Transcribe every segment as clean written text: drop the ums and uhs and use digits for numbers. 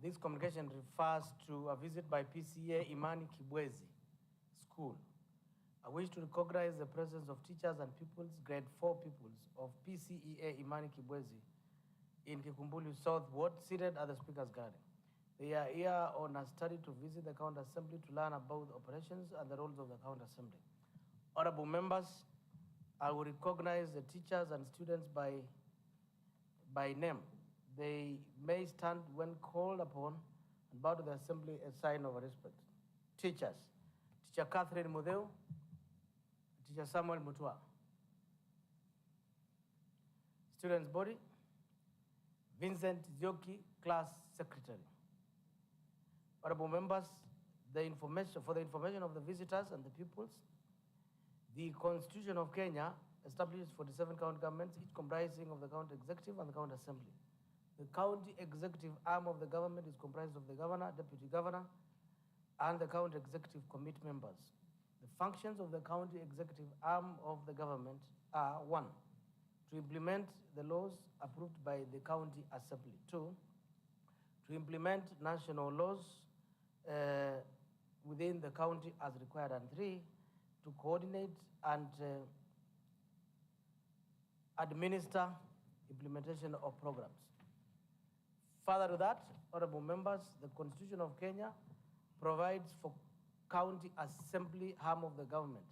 This communication refers to a visit by PCA Imani Kibwezi School. I wish to recognize the presence of teachers and pupils, grade 4 pupils of PCEA Imani Kibwezi in Kikumbulu South Ward, seated at the Speaker's Garden. They are here on a study to visit the County Assembly to learn about the operations and the roles of the County Assembly. Honorable members, I will recognize the teachers and students by name. They may stand when called upon and bow to the Assembly a sign of respect. Teachers, Teacher Catherine Mudeu, Teacher Samuel Mutua. Students' body, Vincent Zioki, Class Secretary. Honorable members, for the information of the visitors and the pupils, the Constitution of Kenya establishes 47 county governments, each comprising of the county executive and the county assembly. The county executive arm of the government is comprised of the governor, deputy governor, and the county executive committee members. The functions of the county executive arm of the government are: 1, to implement the laws approved by the county assembly; 2, to implement national laws within the county as required; and 3, to coordinate and administer implementation of programs. Further to that, honorable members, the Constitution of Kenya provides for county assembly arm of the government.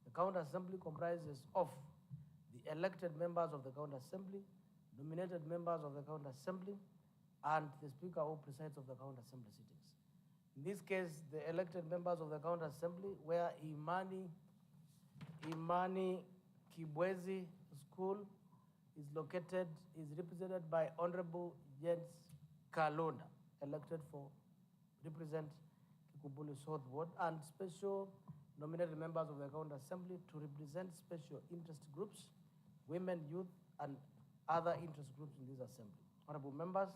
The county assembly comprises of the elected members of the county assembly, nominated members of the county assembly, and the speaker who presides of the county assembly sittings. In this case, the elected members of the county assembly, where Imani Kibwezi School is located, is represented by Honorable Jens Kalonda, elected for represent Kikumbulu South Ward, and special nominated members of the county assembly to represent special interest groups, women, youth, and other interest groups in this assembly. Honorable members,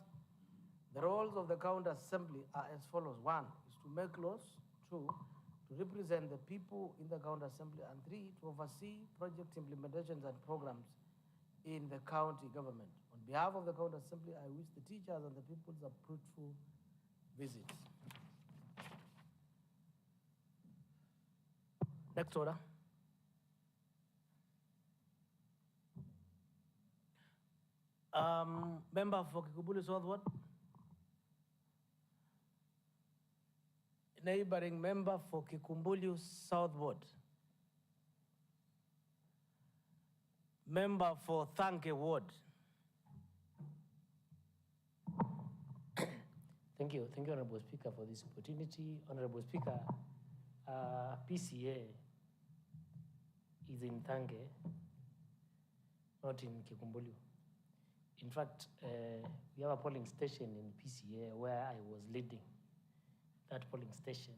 the roles of the county assembly are as follows: 1 is to make laws; 2, to represent the people in the county assembly; and 3, to oversee project implementations and programs in the county government. On behalf of the county assembly, I wish the teachers and the pupils a fruitful visit. Next order. Member for Kikumbulu South Ward. Neighboring member for Kikumbulu South Ward. Member for Thanke Ward. Thank you, Honorable Speaker, for this opportunity. Honorable Speaker, PCA is in Thanke, not in Kikumbulu. In fact, we have a polling station in PCA where I was leading that polling station.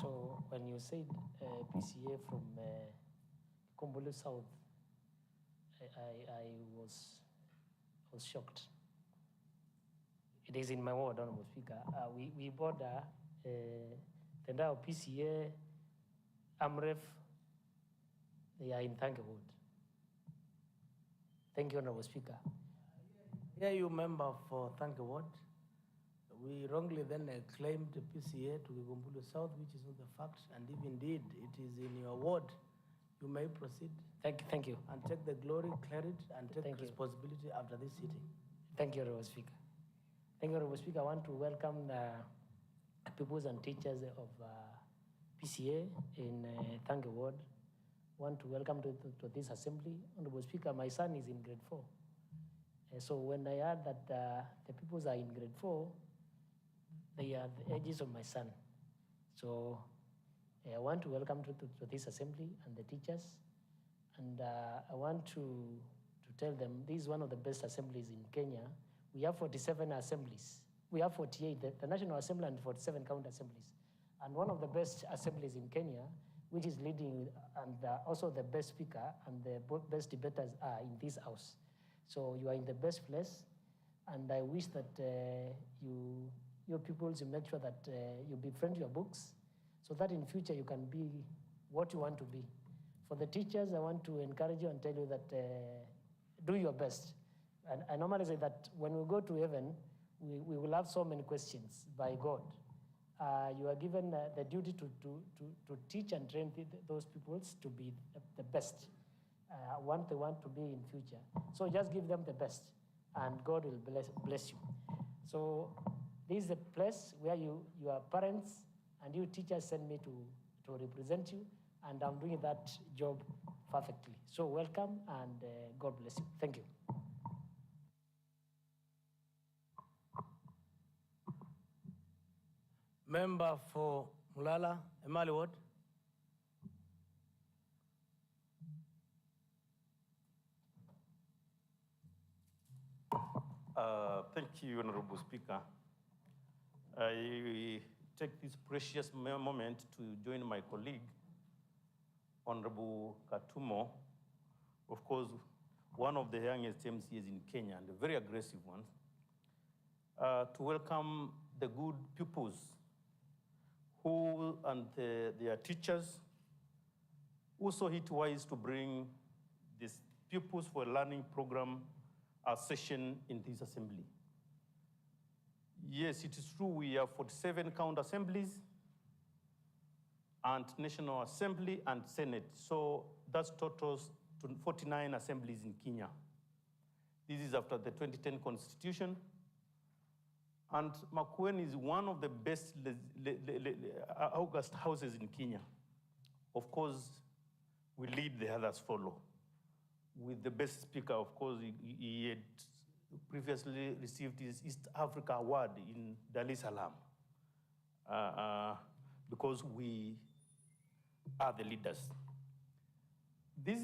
So when you said PCA from Kikumbulu South, I was shocked. It is in my ward, Honorable Speaker. We border Tendao PCA, Amref, they are in Thanke Ward. Thank you, Honorable Speaker. Here you member for Thanke Ward. We wrongly then claimed PCA to Kikumbulu South, which is not the fact, and if indeed it is in your ward, you may proceed. Thank you. And take the glory, clear it, and take responsibility after this sitting. Thank you, Honorable Speaker. Thank you, Honorable Speaker. I want to welcome the pupils and teachers of PCA in Thanke Ward. I want to welcome to this assembly. Honorable Speaker, my son is in grade 4. So when I heard that the pupils are in grade 4, they are the ages of my son. So I want to welcome to this assembly and the teachers. And I want to tell them this is one of the best assemblies in Kenya. We have 47 assemblies. We have 48, the National Assembly, and 47 county assemblies. And one of the best assemblies in Kenya, which is leading, and also the best speaker and the best debaters are in this house. So you are in the best place. And I wish that your pupils, you make sure that you befriend your books so that in future you can be what you want to be. For the teachers, I want to encourage you and tell you that do your best. And I normally say that when we go to heaven, we will have so many questions by God. You are given the duty to teach and train those peoples to be the best, what they want to be in future. So just give them the best, and God will bless you. So this is a place where your parents and you teachers send me to represent you, and I'm doing that job perfectly. So welcome, and God bless you. Thank you. Member for Mulala, Emali Ward. Thank you, Honorable Speaker. I take this precious moment to join my colleague, Honorable Katumo, of course, one of the youngest MCAs in Kenya and a very aggressive one, to welcome the good pupils who and their teachers who saw it wise to bring this Pupils for Learning program session in this assembly. Yes, it is true we have 47 county assemblies and National Assembly and Senate. So that totals to 49 assemblies in Kenya. This is after the 2010 Constitution. And Makueni is one of the best August houses in Kenya. Of course, we lead, the others follow. With the best speaker, of course, he had previously received his East Africa Award in Dar es Salaam, because we are the leaders. This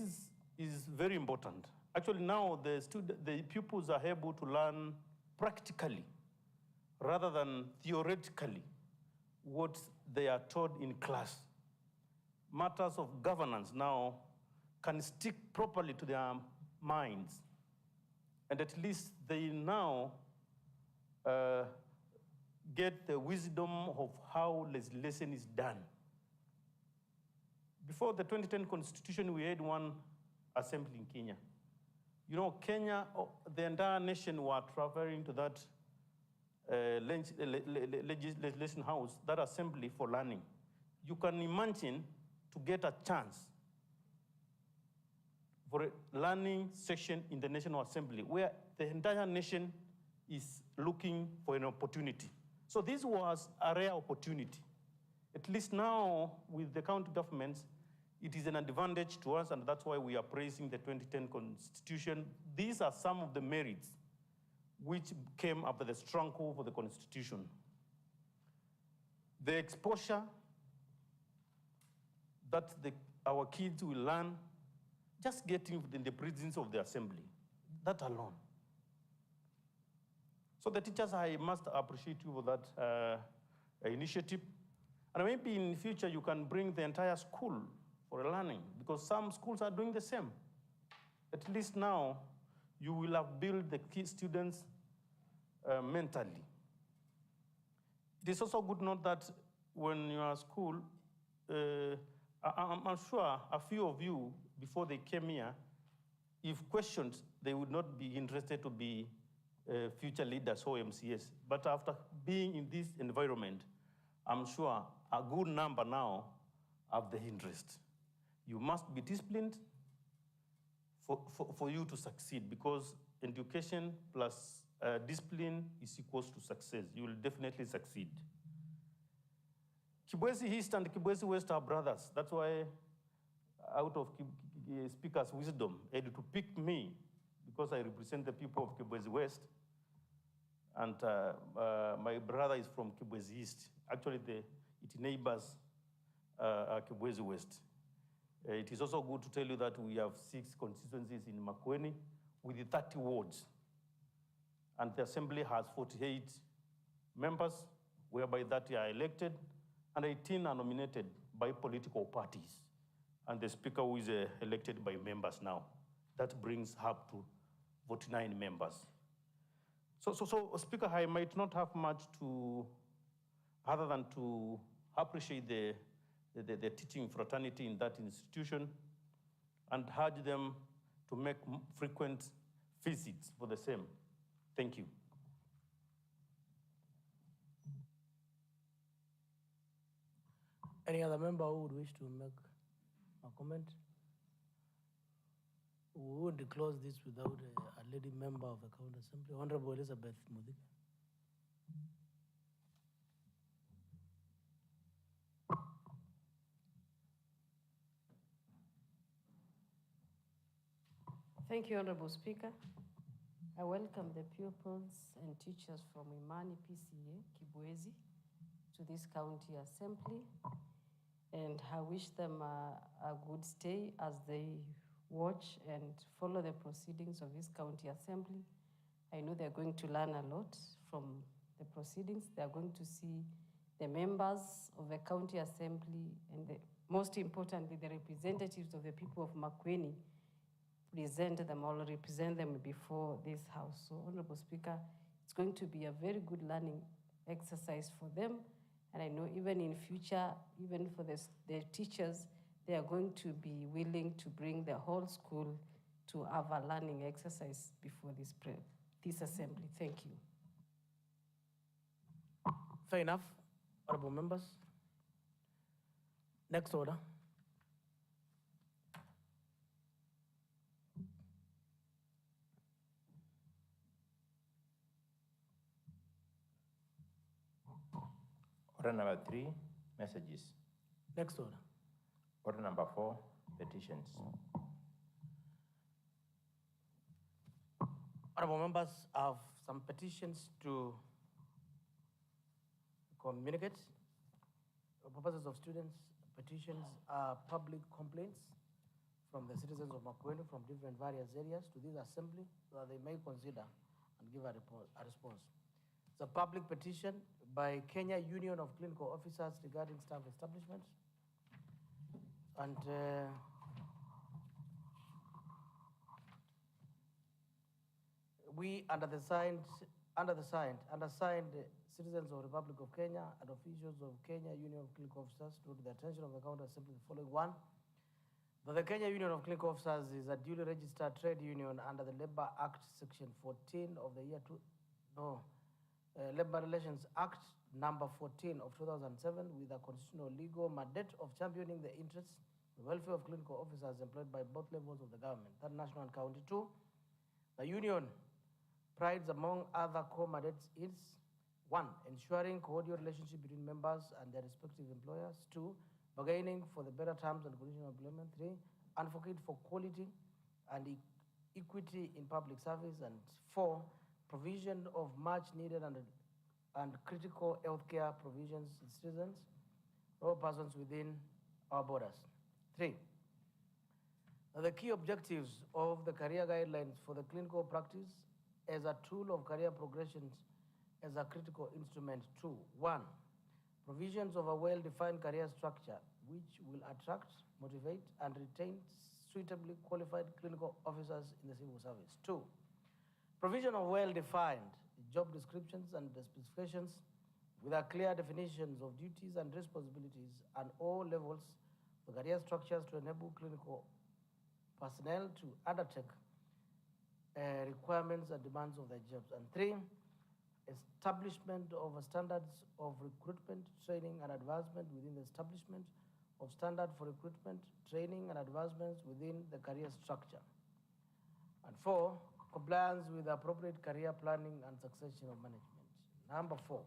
is very important. Actually, now the pupils are able to learn practically rather than theoretically what they are taught in class. Matters of governance now can stick properly to their minds. And at least they now get the wisdom of how legislation is done. Before the 2010 Constitution, we had one assembly in Kenya. You know, Kenya, the entire nation were traveling to that legislation house, that assembly for learning. You can imagine to get a chance for a learning session in the National Assembly where the entire nation is looking for an opportunity. So this was a rare opportunity. At least now with the county governments, it is an advantage to us, and that's why we are praising the 2010 Constitution. These are some of the merits which came after the struggle for the Constitution. The exposure that our kids will learn just getting in the presence of the assembly, that alone. So the teachers, I must appreciate you for that initiative. And maybe in the future you can bring the entire school for learning, because some schools are doing the same. At least now you will have built the key students mentally. It is also good to note that when you are at school, I'm sure a few of you, before they came here, if questioned, they would not be interested to be future leaders or MCS. But after being in this environment, I'm sure a good number now have the interest. You must be disciplined for you to succeed, because education plus discipline is equals to success. You will definitely succeed. Kibwezi East and Kibwezi West are brothers. That's why, out of Speaker's wisdom, had to pick me, because I represent the people of Kibwezi West. And my brother is from Kibwezi East. Actually, it neighbors Kibwezi West. It is also good to tell you that we have 6 constituencies in Makueni with 30 wards. And the assembly has 48 members, whereby 30 are elected, and 18 are nominated by political parties. And the speaker who is elected by members now. That brings up to 49 members. So Speaker, I might not have much to, other than to appreciate the teaching fraternity in that institution and urge them to make frequent visits for the same. Thank you. Any other member who would wish to make a comment? We wouldn't close this without a lady member of the County Assembly, Honorable Elizabeth Mudhika. Thank you, Honorable Speaker. I welcome the pupils and teachers from Imani PCA, Kibwezi, to this county assembly, and I wish them a good stay as they watch and follow the proceedings of this county assembly. I know they're going to learn a lot from the proceedings. They're going to see the members of the county assembly and most importantly, the representatives of the people of Makueni represent them before this house. So, Honorable Speaker, it's going to be a very good learning exercise for them. And I know even in future, even for the teachers, they are going to be willing to bring the whole school to have a learning exercise before this assembly. Thank you. Fair enough, honorable members. Next order. Order number 3, messages. Next order. Order number 4, petitions. Honorable members, I have some petitions to communicate. For purposes of students, petitions are public complaints from the citizens of Makueni from different various areas to this assembly so that they may consider and give a response. It's a public petition by Kenya Union of Clinical Officers regarding staff establishment. And we, undersigned citizens of the Republic of Kenya and officials of Kenya Union of Clinical Officers, to the attention of the County Assembly the following one. That the Kenya Union of Clinical Officers is a duly registered trade union under the Labor Act Section 14 of the year Labor Relations Act number 14 of 2007 with a constitutional legal mandate of championing the interests and welfare of clinical officers employed by both levels of the government, that national and county. 2, the union prides among other core mandates is 1, ensuring cordial relationship between members and their respective employers. 2, bargaining for the better terms and conditions of employment. 3, advocate for quality and equity in public service. And 4, provision of much needed and critical healthcare provisions to citizens or persons within our borders. 3, the key objectives of the career guidelines for the clinical practice as a tool of career progression as a critical instrument. 2, 1, provisions of a well-defined career structure which will attract, motivate, and retain suitably qualified clinical officers in the civil service. 2, provision of well-defined job descriptions and specifications with a clear definitions of duties and responsibilities at all levels of career structures to enable clinical personnel to undertake requirements and demands of their jobs. And 3, establishment of standards of recruitment, training, and advancement within the establishment of standard for recruitment, training, and advancements within the career structure. And 4, compliance with appropriate career planning and succession of management. Number 4,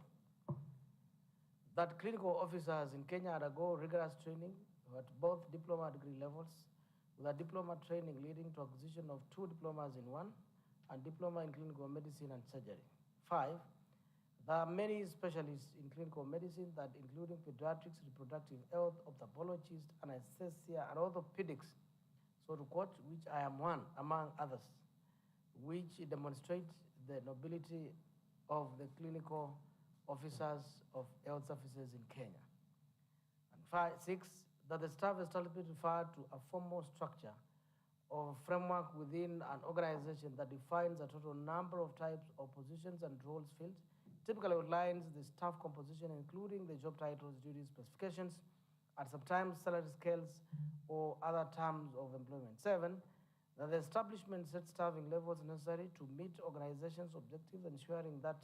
that clinical officers in Kenya undergo rigorous training at both diploma degree levels, with a diploma training leading to acquisition of 2 diplomas in 1 and diploma in clinical medicine and surgery. 5, there are many specialists in clinical medicine that including pediatrics, reproductive health, ophthalmologists, anesthesia, and orthopedics, so to quote, which I am one among others, which demonstrate the nobility of the clinical officers of health services in Kenya. And 6, that the staff establishment refer to a formal structure or framework within an organization that defines a total number of types of positions and roles filled, typically outlines the staff composition, including the job titles, duties, specifications, and sometimes salary scales or other terms of employment. 7, that the establishment sets staffing levels necessary to meet organization's objectives, ensuring that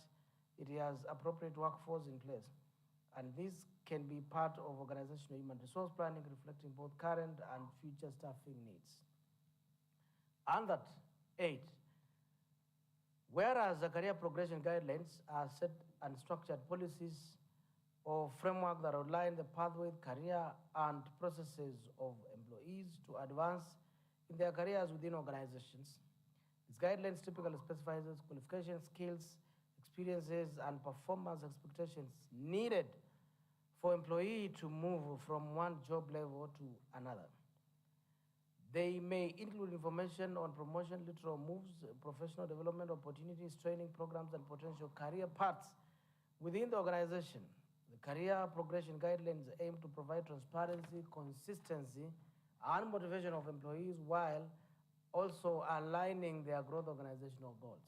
it has appropriate workforce in place. And this can be part of organizational human resource planning, reflecting both current and future staffing needs. Under 8, whereas the career progression guidelines are set and structured policies or framework that outline the pathway, career, and processes of employees to advance in their careers within organizations. These guidelines typically specifies qualifications, skills, experiences, and performance expectations needed for employee to move from one job level to another. They may include information on promotion, lateral moves, professional development opportunities, training programs, and potential career paths within the organization. The career progression guidelines aim to provide transparency, consistency, and motivation of employees while also aligning their growth organizational goals.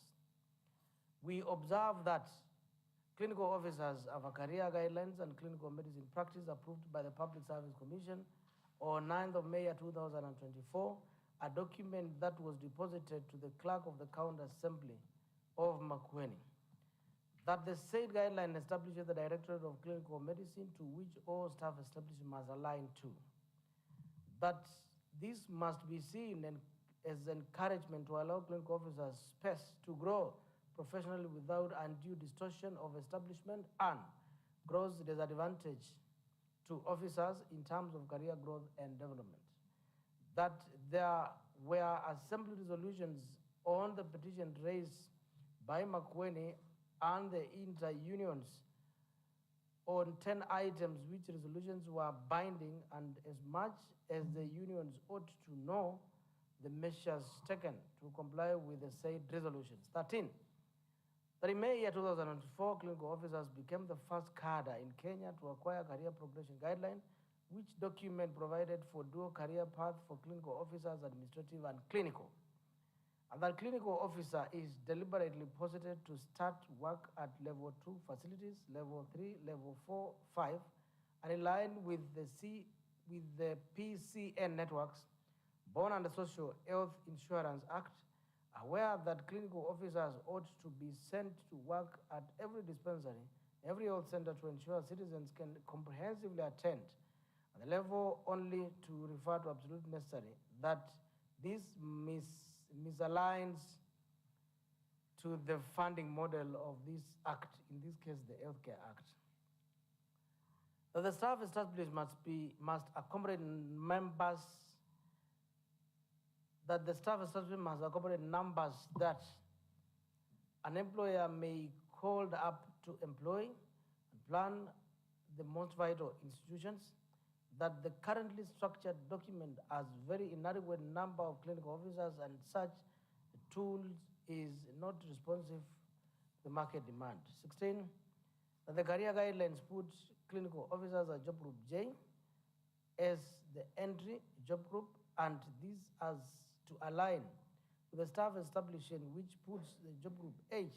We observe that clinical officers have a career guidelines and clinical medicine practice approved by the Public Service Commission on 9th of May 2024, a document that was deposited to the clerk of the county assembly of Makueni. That the said guideline establishes the Directorate of Clinical Medicine to which all staff establishments must align to. That this must be seen as encouragement to allow clinical officers space to grow professionally without undue distortion of establishment and gross disadvantage to officers in terms of career growth and development. That there were assembly resolutions on the petition raised by Makueni and the inter-unions on 10 items which resolutions were binding, and as much as the unions ought to know the measures taken to comply with the said resolutions. 13. That in May 2004, clinical officers became the first cadre in Kenya to acquire career progression guideline, which document provided for dual career path for clinical officers, administrative and clinical. And that clinical officer is deliberately posited to start work at level 2 facilities, level 3, level 4, 5, and in line with the PCN networks, Born and Social Health Insurance Act, aware that clinical officers ought to be sent to work at every dispensary, every health center to ensure citizens can comprehensively attend at the level only to refer to absolute necessary, that this misaligns to the funding model of this act, in this case the Healthcare Act. That the staff establishment must accommodate members, that the staff establishment must accommodate numbers that an employer may call up to employ and plan the most vital institutions, that the currently structured document has very inadequate number of clinical officers and such tools is not responsive to the market demand. 16, that the career guidelines put clinical officers at job group J as the entry job group, and this as to align with the staff establishment which puts the job group H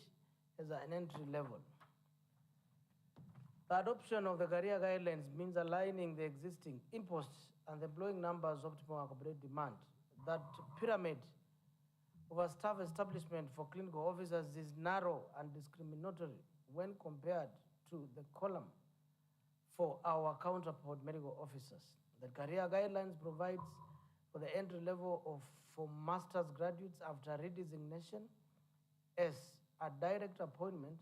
as an entry level. The adoption of the career guidelines means aligning the existing imposts and the employing numbers optimal accommodate demand. That pyramid of a staff establishment for clinical officers is narrow and discriminatory when compared to the column for our counterpart medical officers. The career guidelines provides for the entry level for master's graduates after redesignation as a direct appointment,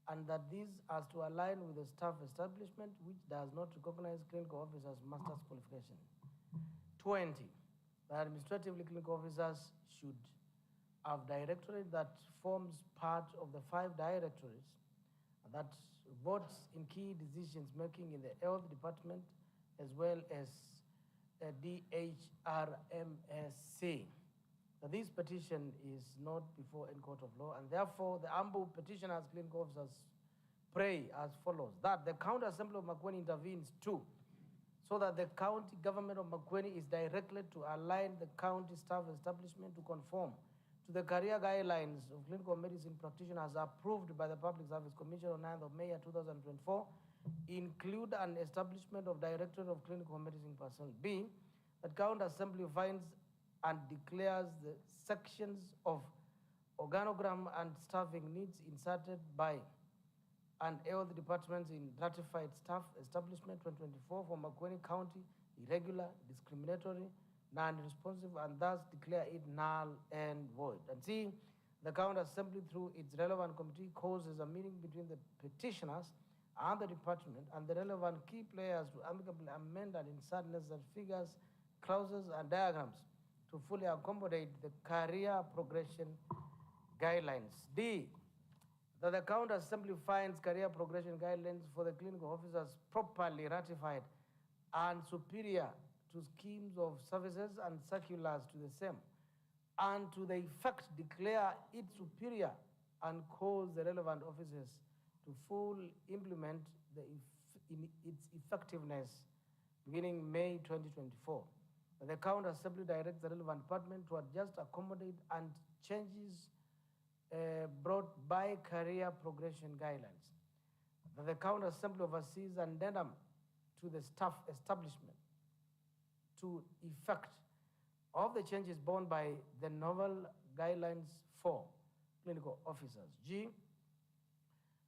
and that these are to align with the staff establishment which does not recognize clinical officers' master's qualification. 20, the administratively clinical officers should have directorate that forms part of the 5 directorates that votes in key decisions making in the health department as well as DHRMSC. This petition is not before any court of law, and therefore the humble petitioners, clinical officers, pray as follows: that the County Assembly of Makueni intervenes too, so that the county government of Makueni is directed to align the county staff establishment to conform to the career guidelines of clinical medicine practitioners approved by the Public Service Commission on 9th of May 2024, include an establishment of Directorate of Clinical Medicine personnel. B, that County Assembly finds and declares the sections of organogram and staffing needs inserted by and health departments in ratified staff establishment 2024 for Makueni County, irregular, discriminatory, non-responsive, and thus declare it null and void. And C, the County Assembly through its relevant committee causes a meeting between the petitioners and the department and the relevant key players to amicably amend and insert necessary figures, clauses, and diagrams to fully accommodate the career progression guidelines. D, that the County Assembly finds career progression guidelines for the clinical officers properly ratified and superior to schemes of services and circulars to the same, and to the effect declare it superior and cause the relevant officers to fully implement its effectiveness beginning May 2024. The County Assembly directs the relevant department to adjust, accommodate, and changes brought by career progression guidelines. That the County Assembly oversees an addendum to the staff establishment to effect of the changes borne by the novel guidelines for clinical officers. G,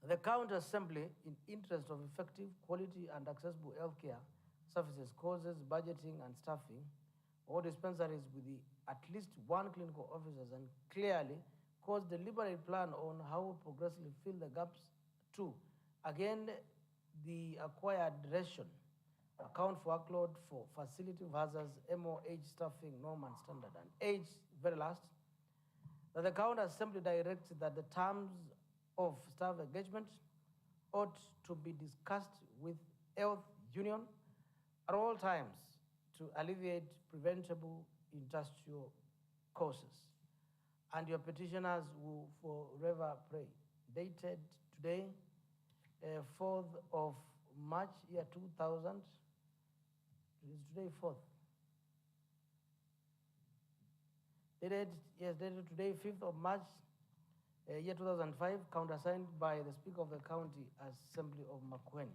the County Assembly, in interest of effective, quality, and accessible healthcare services, causes budgeting and staffing all dispensaries with at least one clinical officers and clearly cause deliberate plan on how to progressively fill the gaps. 2, again, the acquired ration account for workload for facility versus MOH staffing norm and standard. And H, very last, that the County Assembly directs that the terms of staff engagement ought to be discussed with health union at all times to alleviate preventable industrial causes. And your petitioners will forever pray. Dated today, 4th of March, year 2000. It is today 4th. Dated today, 5th of March, year 2005, countersigned by the Speaker of the County Assembly of Makueni.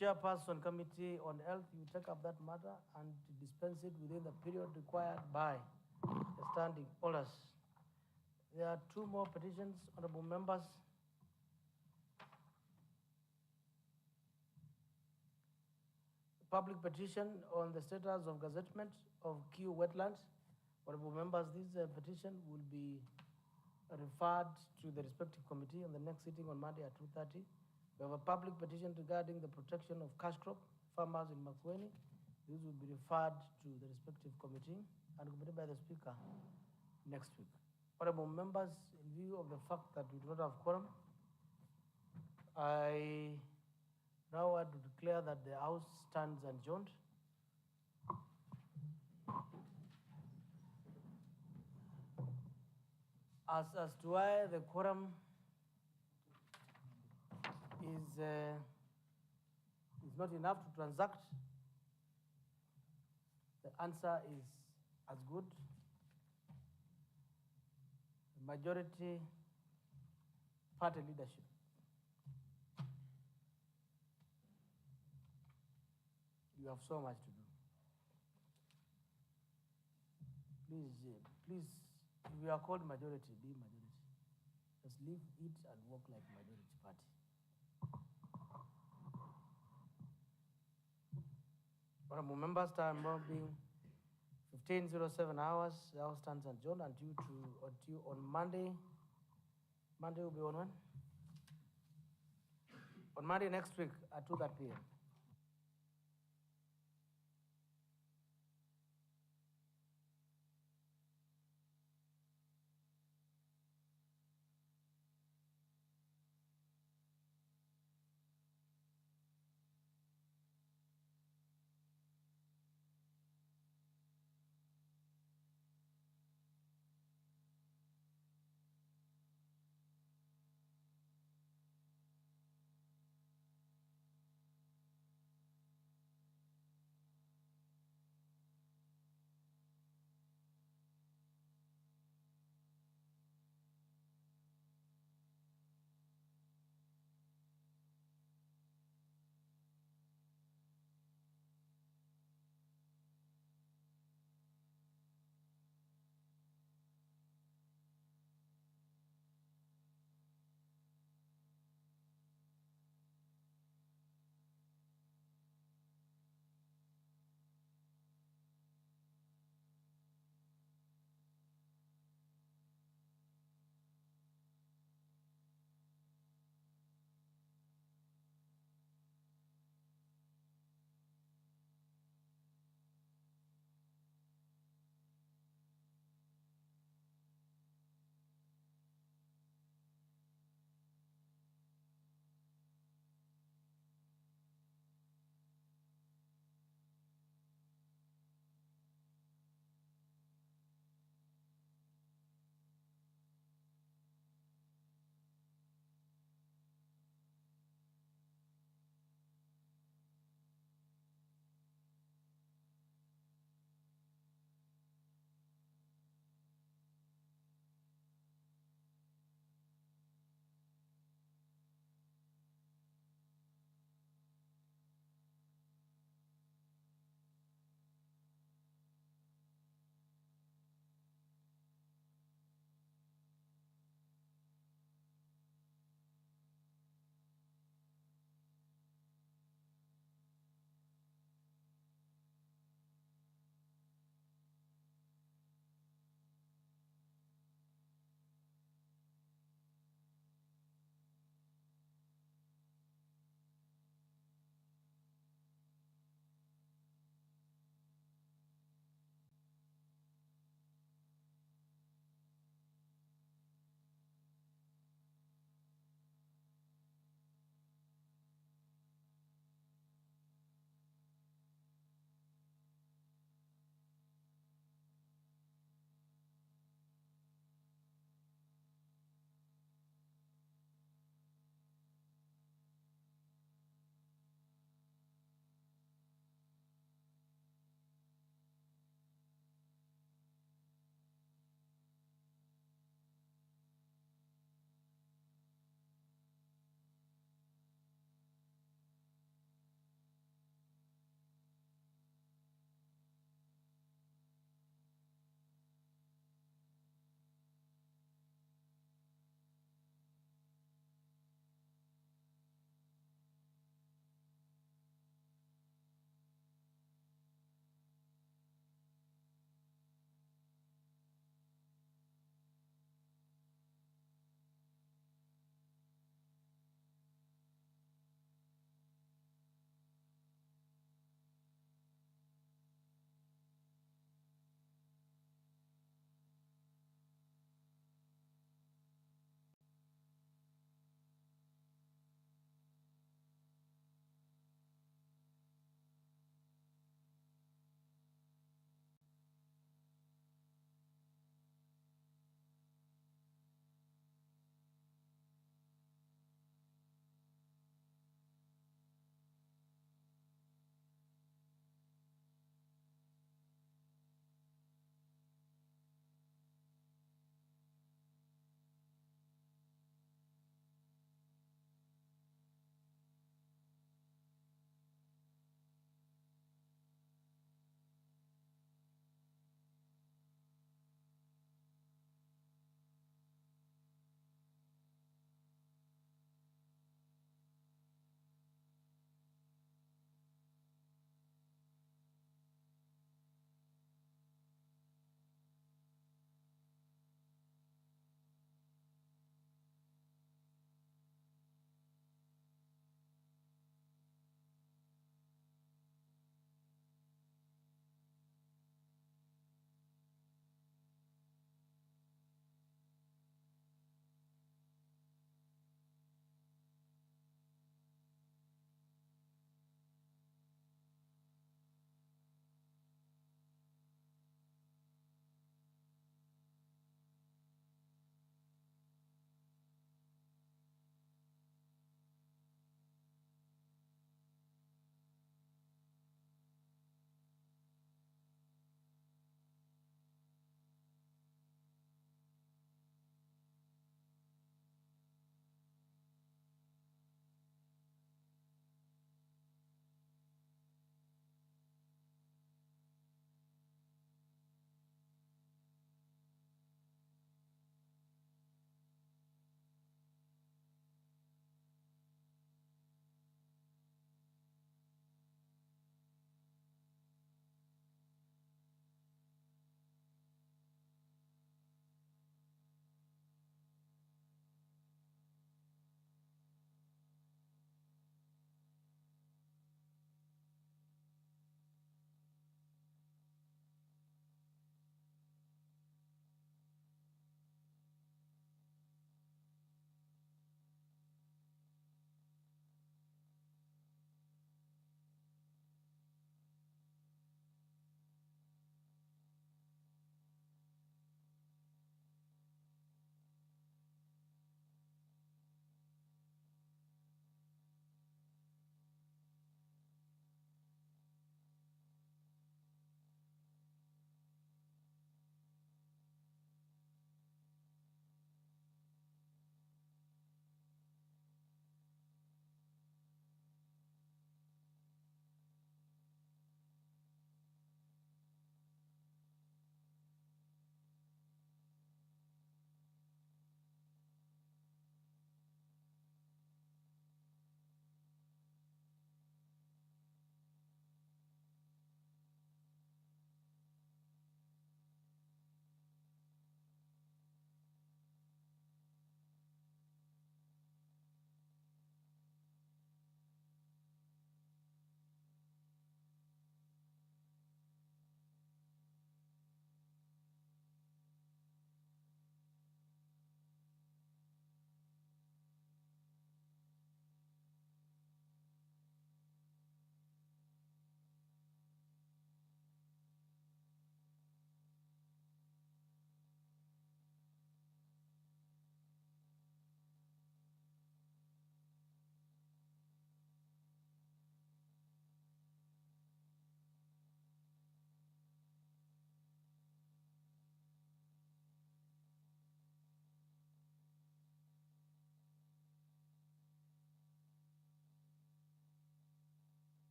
Chairperson Committee on Health, you take up that matter and dispense it within the period required by the standing orders. There are 2 more petitions, honorable members. Public petition on the status of gazettement of Q wetlands. Honorable members, this petition will be referred to the respective committee on the next sitting on Monday at 2:30. We have a public petition regarding the protection of cash crop farmers in Makueni. This will be referred to the respective committee and committed by the Speaker next week. Honorable members, in view of the fact that we do not have quorum, I now want to declare that the House stands adjourned. As to why the quorum is not enough to transact, the answer is as good. The majority party leadership you have so much to do. Please, if you are called majority, be majority. Just leave it and work like majority party. Honorable members, time now being 15:07 hours, the House stands adjourned until on Monday. Monday will be on when? On Monday next week at 2:30 p.m.